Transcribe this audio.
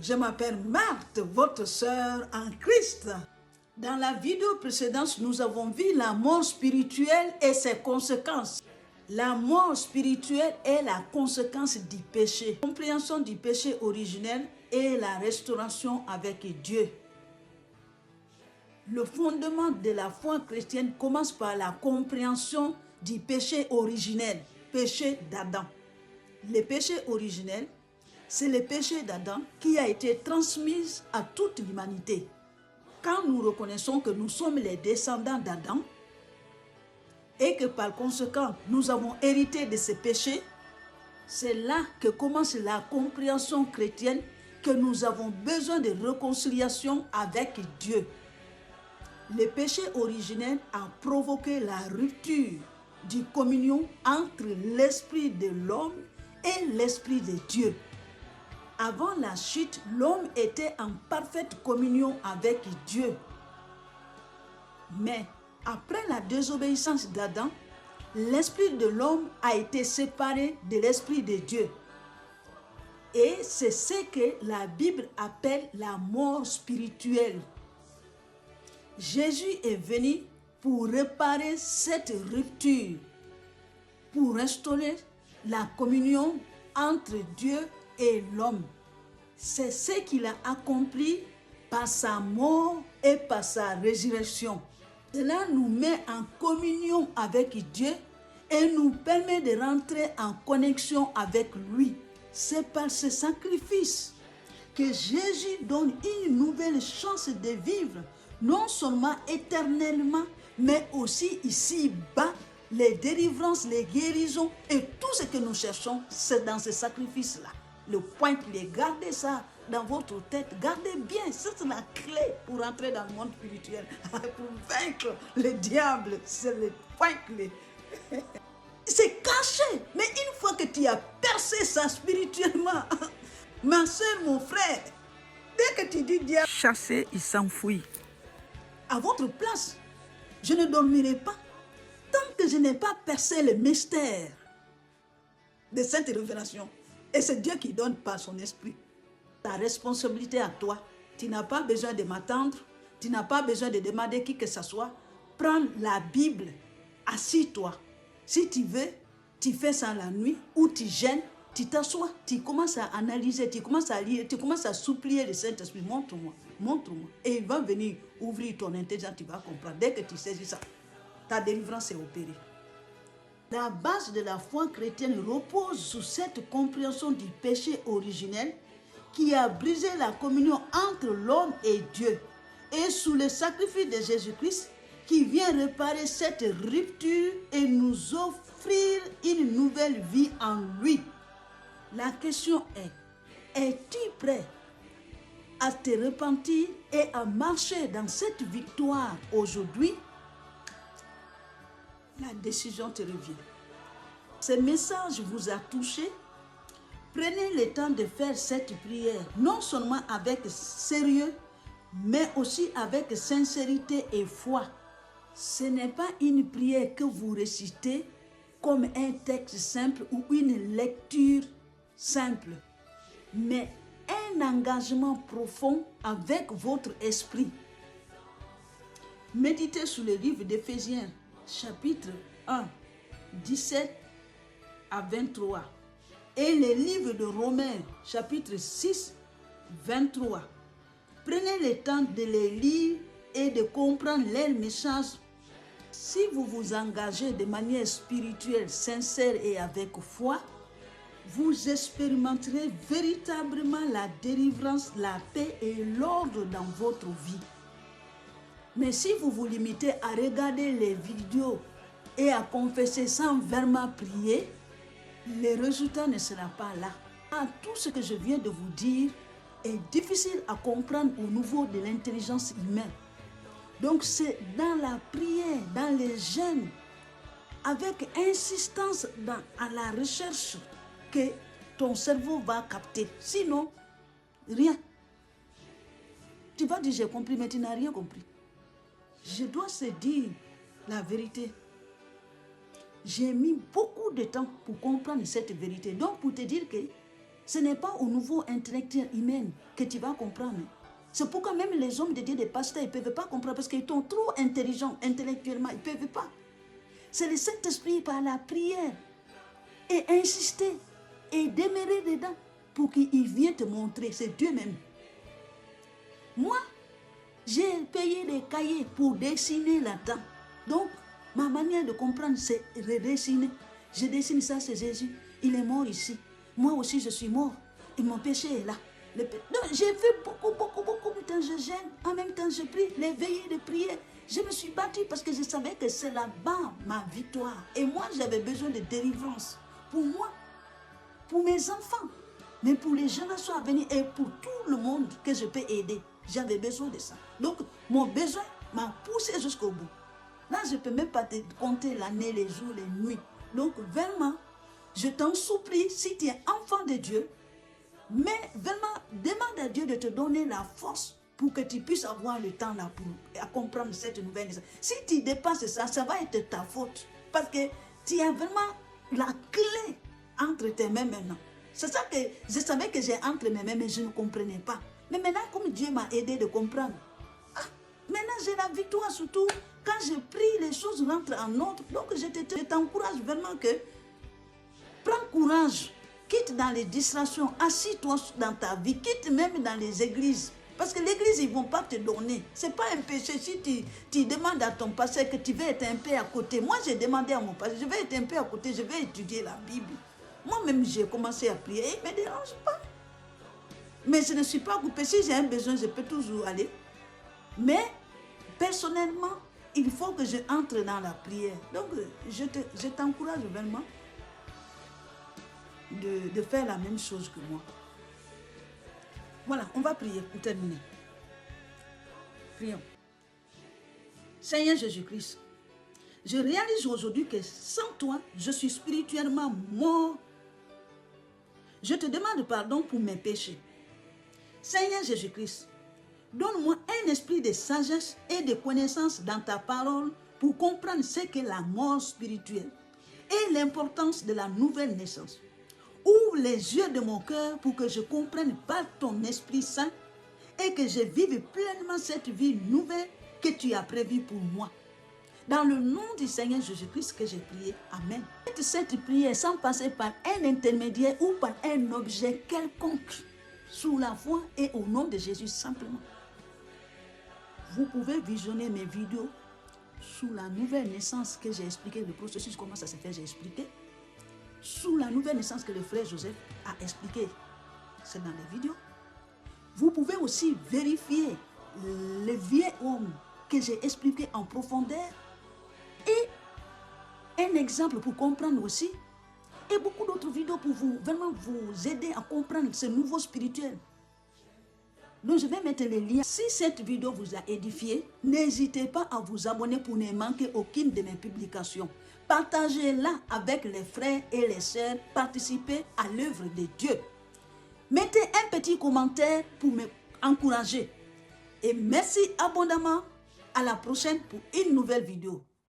je m'appelle Marthe, votre sœur en Christ. Dans la vidéo précédente, nous avons vu la mort spirituelle et ses conséquences. La mort spirituelle est la conséquence du péché. La compréhension du péché originel et la restauration avec Dieu. Le fondement de la foi chrétienne commence par la compréhension du péché originel, péché d'Adam. Le péché originel, c'est le péché d'Adam qui a été transmis à toute l'humanité. Quand nous reconnaissons que nous sommes les descendants d'Adam et que par conséquent, nous avons hérité de ces péchés, c'est là que commence la compréhension chrétienne que nous avons besoin de réconciliation avec Dieu. Le péché originel a provoqué la rupture de communion entre l'esprit de l'homme et l'esprit de Dieu. Avant la chute, l'homme était en parfaite communion avec Dieu. Mais après la désobéissance d'Adam, l'esprit de l'homme a été séparé de l'esprit de Dieu. Et c'est ce que la Bible appelle la mort spirituelle. Jésus est venu pour réparer cette rupture, pour restaurer la communion entre Dieu et l'homme. C'est ce qu'il a accompli par sa mort et par sa résurrection. Cela nous met en communion avec Dieu et nous permet de rentrer en connexion avec lui. C'est par ce sacrifice que Jésus donne une nouvelle chance de vivre, non seulement éternellement, mais aussi ici-bas. Les délivrances, les guérisons et tout ce que nous cherchons, c'est dans ce sacrifice-là. Le point clé, gardez ça dans votre tête, gardez bien, c'est la clé pour entrer dans le monde spirituel, pour vaincre le diable, c'est le point clé. C'est caché, mais une fois que tu as percé ça spirituellement, ma soeur, mon frère, dès que tu dis diable, chasser, il s'enfuit. À votre place, je ne dormirai pas tant que je n'ai pas percé le mystère de cette révélation. Et c'est Dieu qui donne par son esprit. Ta responsabilité à toi. Tu n'as pas besoin de m'attendre. Tu n'as pas besoin de demander qui que ce soit. Prends la Bible. Assis-toi. Si tu veux, tu fais ça la nuit ou tu gênes, tu t'assois. Tu commences à analyser, tu commences à lire, tu commences à supplier le Saint-Esprit. Montre-moi, montre-moi. Et il va venir ouvrir ton intelligence, tu vas comprendre. Dès que tu saisis ça, ta délivrance est opérée. La base de la foi chrétienne repose sur cette compréhension du péché originel qui a brisé la communion entre l'homme et Dieu et sous le sacrifice de Jésus-Christ qui vient réparer cette rupture et nous offrir une nouvelle vie en lui. La question est, es-tu prêt à te repentir et à marcher dans cette victoire aujourd'hui? La décision te revient. Ce message vous a touché. Prenez le temps de faire cette prière, non seulement avec sérieux, mais aussi avec sincérité et foi. Ce n'est pas une prière que vous récitez comme un texte simple ou une lecture simple, mais un engagement profond avec votre esprit. Méditez sur le livre d'Éphésiens, chapitre 1, 17 à 23. Et le livre de Romains, chapitre 6, 23. Prenez le temps de les lire et de comprendre leurs messages. Si vous vous engagez de manière spirituelle, sincère et avec foi, vous expérimenterez véritablement la délivrance, la paix et l'ordre dans votre vie. Mais si vous vous limitez à regarder les vidéos et à confesser sans vraiment prier, le résultat ne sera pas là. Tout ce que je viens de vous dire est difficile à comprendre au niveau de l'intelligence humaine. Donc c'est dans la prière, dans les jeûnes, avec insistance à la recherche que ton cerveau va capter. Sinon, rien. Tu vas dire j'ai compris, mais tu n'as rien compris. Je dois se dire la vérité. J'ai mis beaucoup de temps pour comprendre cette vérité. Donc pour te dire que Ce n'est pas au niveau intellectuel humain que tu vas comprendre. C'est pourquoi même les hommes de Dieu, les pasteurs, ils ne peuvent pas comprendre parce qu'ils sont trop intelligents intellectuellement. Ils ne peuvent pas. C'est le Saint-Esprit par la prière et insister et demeurer dedans pour qu'il vienne te montrer. C'est Dieu même. Moi, j'ai payé des cahiers pour dessiner là-dedans. Donc, ma manière de comprendre, c'est redessiner. Je dessine ça, c'est Jésus. Il est mort ici. Moi aussi, je suis mort. Et mon péché est là. Donc, j'ai fait beaucoup de temps. Je gêne. En même temps, je prie. Les veillées de prière. Je me suis battue parce que je savais que c'est là-bas ma victoire. Et moi, j'avais besoin de délivrance. Pour moi, pour mes enfants, mais pour les générations à venir et pour tout le monde que je peux aider. J'avais besoin de ça. Donc, mon besoin m'a poussé jusqu'au bout. Là, je ne peux même pas te compter l'année, les jours, les nuits. Donc, vraiment, je t'en supplie, si tu es enfant de Dieu, mais vraiment, demande à Dieu de te donner la force pour que tu puisses avoir le temps là pour comprendre cette nouvelle. Si tu dépasses ça, ça va être ta faute. Parce que tu as vraiment la clé entre tes mains maintenant. C'est ça que je savais que j'ai entre mes mains, mais je ne comprenais pas. Mais maintenant, comme Dieu m'a aidé de comprendre, maintenant j'ai la victoire, surtout quand je prie, les choses rentrent en ordre. Donc je t'encourage vraiment que prends courage, quitte dans les distractions, assis-toi dans ta vie, quitte même dans les églises. Parce que l'église, ils ne vont pas te donner. Ce n'est pas un péché si tu demandes à ton pasteur que tu veux être un peu à côté. Moi, j'ai demandé à mon pasteur, je vais être un peu à côté, je vais étudier la Bible. Moi-même, j'ai commencé à prier, il ne me dérange pas. Mais je ne suis pas coupée. Si j'ai un besoin, je peux toujours aller. Mais, personnellement, il faut que je entre dans la prière. Donc, je t'encourage vraiment de faire la même chose que moi. Voilà, on va prier pour terminer. Prions. Seigneur Jésus-Christ, je réalise aujourd'hui que sans toi, je suis spirituellement mort. Je te demande pardon pour mes péchés. Seigneur Jésus-Christ, donne-moi un esprit de sagesse et de connaissance dans ta parole pour comprendre ce qu'est la mort spirituelle et l'importance de la nouvelle naissance. Ouvre les yeux de mon cœur pour que je comprenne par ton Esprit Saint et que je vive pleinement cette vie nouvelle que tu as prévue pour moi. Dans le nom du Seigneur Jésus-Christ que j'ai prié. Amen. Faites cette prière sans passer par un intermédiaire ou par un objet quelconque. Sous la foi et au nom de Jésus simplement. Vous pouvez visionner mes vidéos sous la nouvelle naissance que j'ai expliqué, le processus, comment ça se fait, j'ai expliqué. Sous la nouvelle naissance que le frère Joseph a expliqué, c'est dans les vidéos. Vous pouvez aussi vérifier le vieux homme que j'ai expliqué en profondeur et un exemple pour comprendre aussi et beaucoup d'autres vidéos pour vraiment vous aider à comprendre ce nouveau spirituel. Donc je vais mettre les liens. Si cette vidéo vous a édifié, n'hésitez pas à vous abonner pour ne manquer aucune de mes publications. Partagez-la avec les frères et les sœurs. Participez à l'œuvre de Dieu. Mettez un petit commentaire pour m'encourager. Et merci abondamment. À la prochaine pour une nouvelle vidéo.